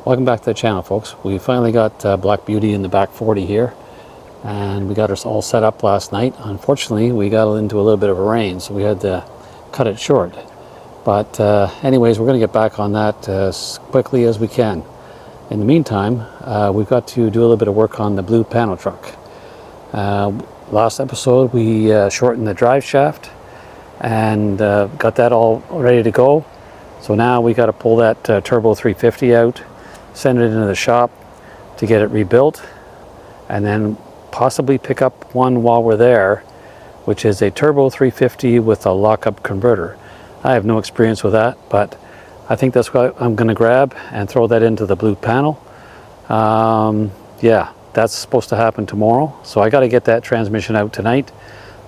Welcome back to the channel, folks. We finally got Black Beauty in the back 40 here, and we got us all set up last night. Unfortunately, we got into a little bit of a rain, so we had to cut it short. But anyways, we're going to get back on that as quickly as we can. In the meantime, we've got to do a little bit of work on the blue panel truck. Last episode, we shortened the drive shaft and got that all ready to go. So now we got to pull that turbo 350 out, send it into the shop to get it rebuilt, and then possibly pick up one while we're there, which is a turbo 350 with a lockup converter. I have no experience with that, but I think that's what I'm going to grab and throw that into the blue panel. Yeah, that's supposed to happen tomorrow, so I got to get that transmission out tonight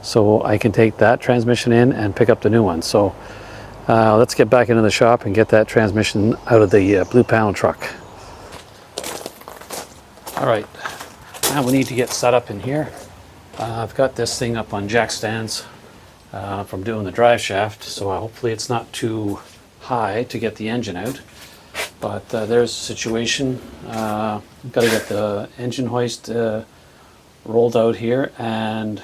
so I can take that transmission in and pick up the new one. So let's get back into the shop and get that transmission out of the blue panel truck. All right, now we need to get set up in here. I've got this thing up on jack stands from doing the drive shaft, so hopefully it's not too high to get the engine out. But there's the situation. Got to get the engine hoist rolled out here and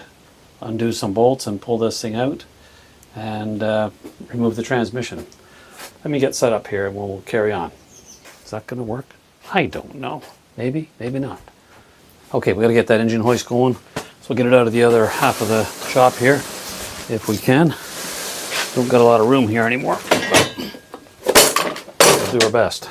undo some bolts and pull this thing out and remove the transmission. Let me get set up here and we'll carry on. Is that going to work? I don't know. Maybe, maybe not. Okay, we got to get that engine hoist going. So we'll get it out of the other half of the shop here if we can. Don't got a lot of room here anymore, but we'll do our best.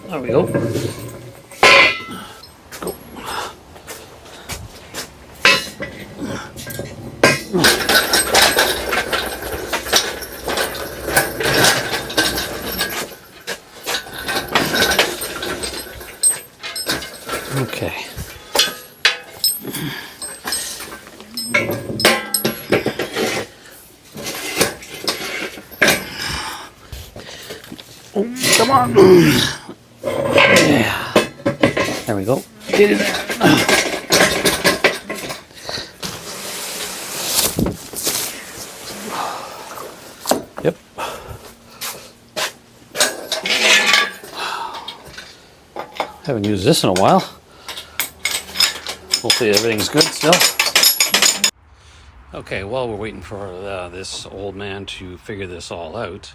There we go. Go. Okay. Oh, come on. Yeah. There we go. Get in there. Yep. Haven't used this in a while. Hopefully everything's good still. Okay, while we're waiting for this old man to figure this all out,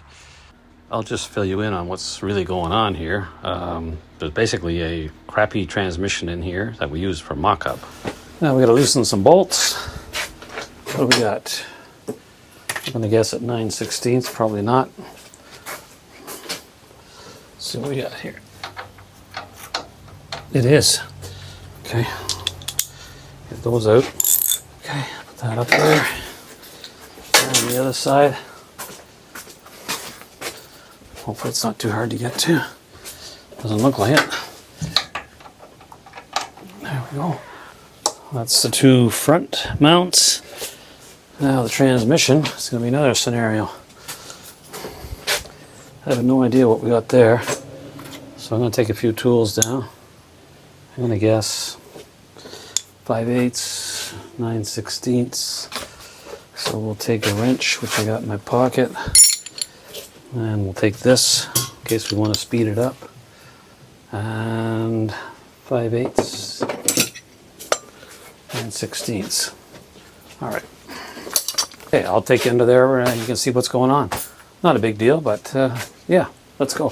I'll just fill you in on what's really going on here. There's basically a crappy transmission in here that we use for mock-up. Now we got to loosen some bolts. What do we got? I'm going to guess at 9/16, probably not. Let's see what we got here. It is. Okay. Get those out. Okay, put that up there. And the other side. Hopefully it's not too hard to get to. Doesn't look like it. There we go. That's the two front mounts. Now the transmission is going to be another scenario. I have no idea what we got there. So I'm going to take a few tools down. I'm going to guess 5/8, 9/16. So we'll take a wrench, which I got in my pocket. And we'll take this in case we want to speed it up. And 5/8, 9/16. All right. Okay, I'll take you into there and you can see what's going on. Not a big deal, but yeah, let's go.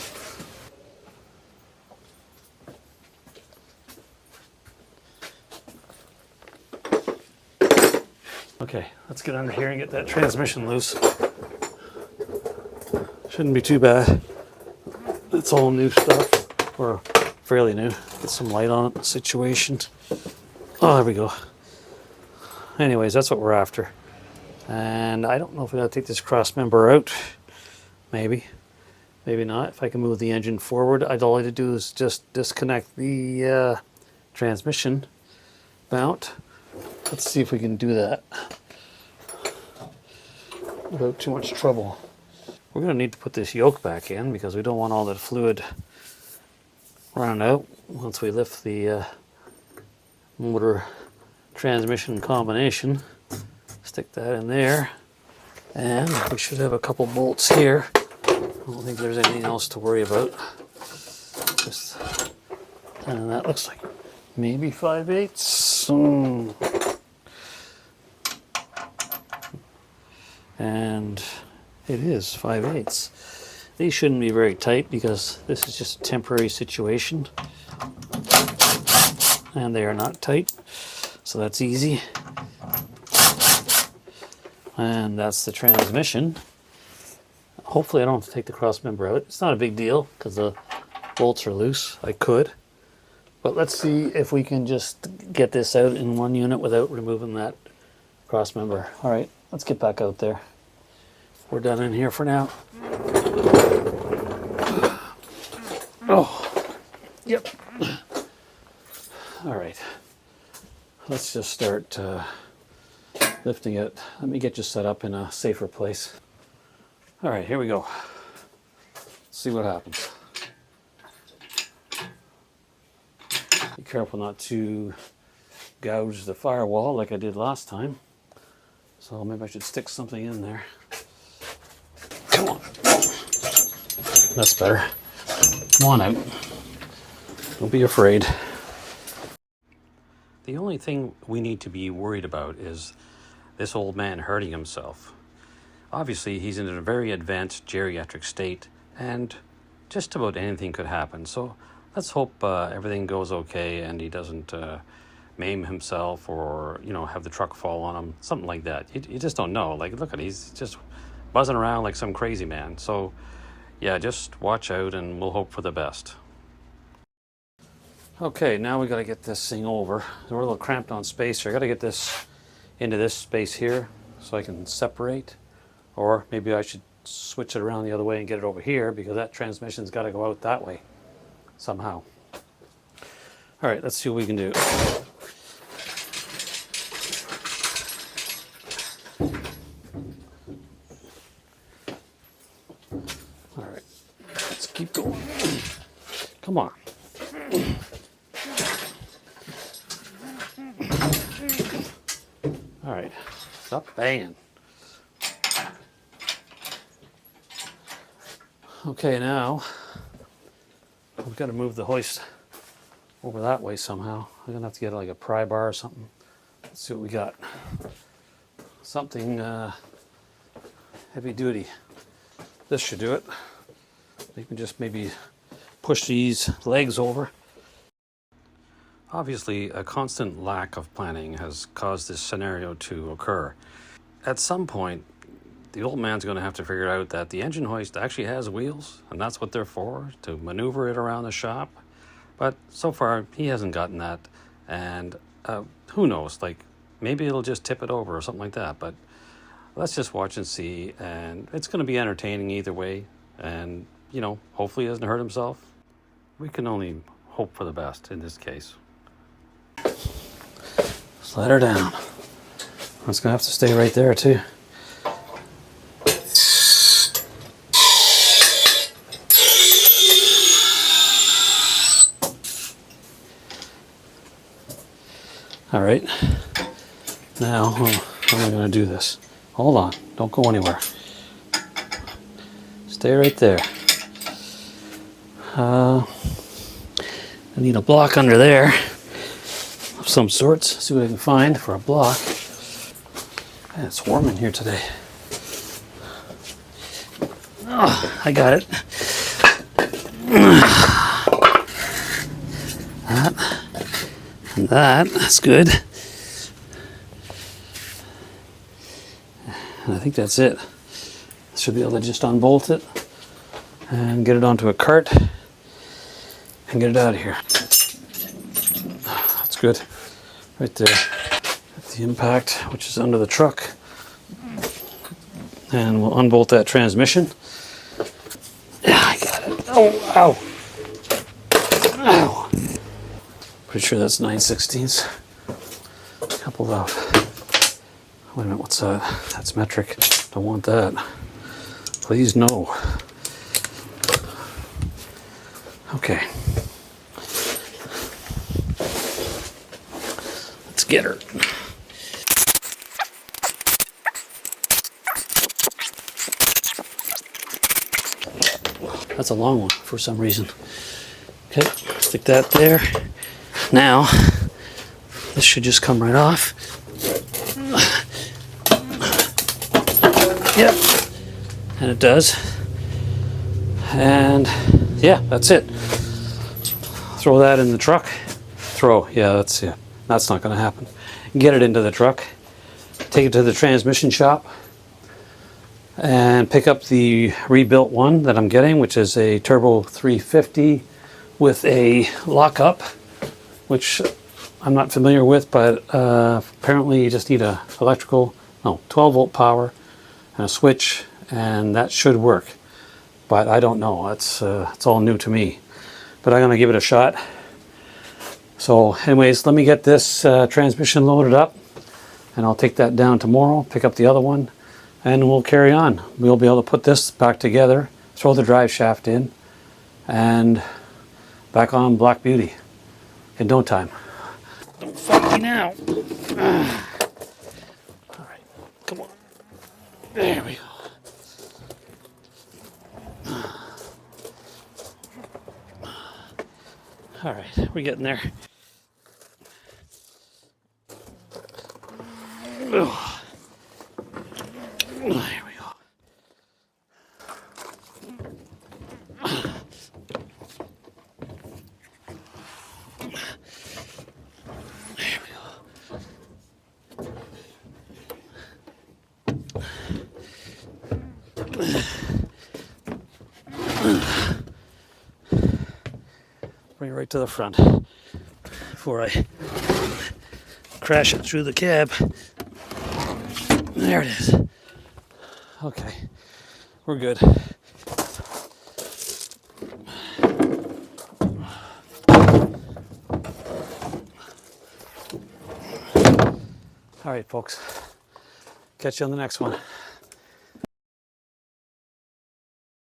Okay, let's get under here and get that transmission loose. Shouldn't be too bad. It's all new stuff, or fairly new. Get some light on it, situation. Oh, there we go. Anyways, that's what we're after. And I don't know if we gotta take this cross member out. Maybe, maybe not. If I can move the engine forward, all I have to do is just disconnect the transmission mount. Let's see if we can do that without too much trouble. We're going to need to put this yoke back in because we don't want all the fluid running out once we lift the motor transmission combination. Stick that in there. And we should have a couple bolts here. I don't think there's anything else to worry about. Just, and that looks like maybe 5/8. And it is 5/8. These shouldn't be very tight because this is just a temporary situation. And they are not tight, so that's easy. And that's the transmission. Hopefully I don't have to take the cross member out. It's not a big deal because the bolts are loose. I could. But let's see if we can just get this out in one unit without removing that cross member. All right, let's get back out there. We're done in here for now. Oh, yep. All right, let's just start lifting it. Let me get you set up in a safer place. All right, here we go. Let's see what happens. Be careful not to gouge the firewall like I did last time. So maybe I should stick something in there. Come on. That's better. Come on out. Don't be afraid. The only thing we need to be worried about is this old man hurting himself. Obviously, he's in a very advanced geriatric state, and just about anything could happen. So let's hope everything goes okay and he doesn't maim himself or, you know, have the truck fall on him, something like that. You just don't know. Like, look at, he's just buzzing around like some crazy man. So, yeah, just watch out and we'll hope for the best. Okay, now we got to get this thing over. We're a little cramped on space here. I got to get this into this space here so I can separate. Or maybe I should switch it around the other way and get it over here because that transmission's got to go out that way somehow. All right, let's see what we can do. All right, let's keep going. Come on. All right, stop banging. Okay, now we've got to move the hoist over that way somehow. I'm gonna have to get like a pry bar or something. Let's see what we got. Something heavy duty. This should do it. You can just maybe push these legs over. Obviously, a constant lack of planning has caused this scenario to occur. At some point, the old man's going to have to figure out that the engine hoist actually has wheels, and that's what they're for, to maneuver it around the shop. But so far, he hasn't gotten that, and who knows, like, maybe it'll just tip it over or something like that, but let's just watch and see, and it's going to be entertaining either way, and, you know, hopefully he doesn't hurt himself. We can only hope for the best in this case. Slide her down. It's going to have to stay right there, too. All right, now how am I going to do this? Hold on, don't go anywhere. Stay right there. I need a block under there of some sorts. See what I can find for a block. Man, it's warm in here today. Oh, I got it. That's good. And I think that's it. Should be able to just unbolt it and get it onto a cart and get it out of here. That's good. Right there. At the impact, which is under the truck. And we'll unbolt that transmission. Yeah, I got it. Oh, ow. Ow. Pretty sure that's 9/16. A couple of, wait a minute, what's that? That's metric. Don't want that. Please no. Okay. Let's get her. That's a long one for some reason. Okay, stick that there. Now, this should just come right off. Yep, and it does. And yeah, that's it. Throw that in the truck. That's not going to happen. Get it into the truck. Take it to the transmission shop and pick up the rebuilt one that I'm getting, which is a Turbo 350 with a lockup, which I'm not familiar with, but apparently you just need a 12 volt power and a switch, and that should work. But I don't know. It's all new to me. But I'm going to give it a shot. So anyways, let me get this transmission loaded up, and I'll take that down tomorrow, pick up the other one, and we'll carry on. We'll be able to put this back together, throw the drive shaft in, and back on Black Beauty in no time. Don't fight me now. All right, come on. There we go. All right, we're getting there. Oh. There we go. There we go. Bring it right to the front before I crash it through the cab. There it is. Okay, we're good. All right, folks. Catch you on the next one.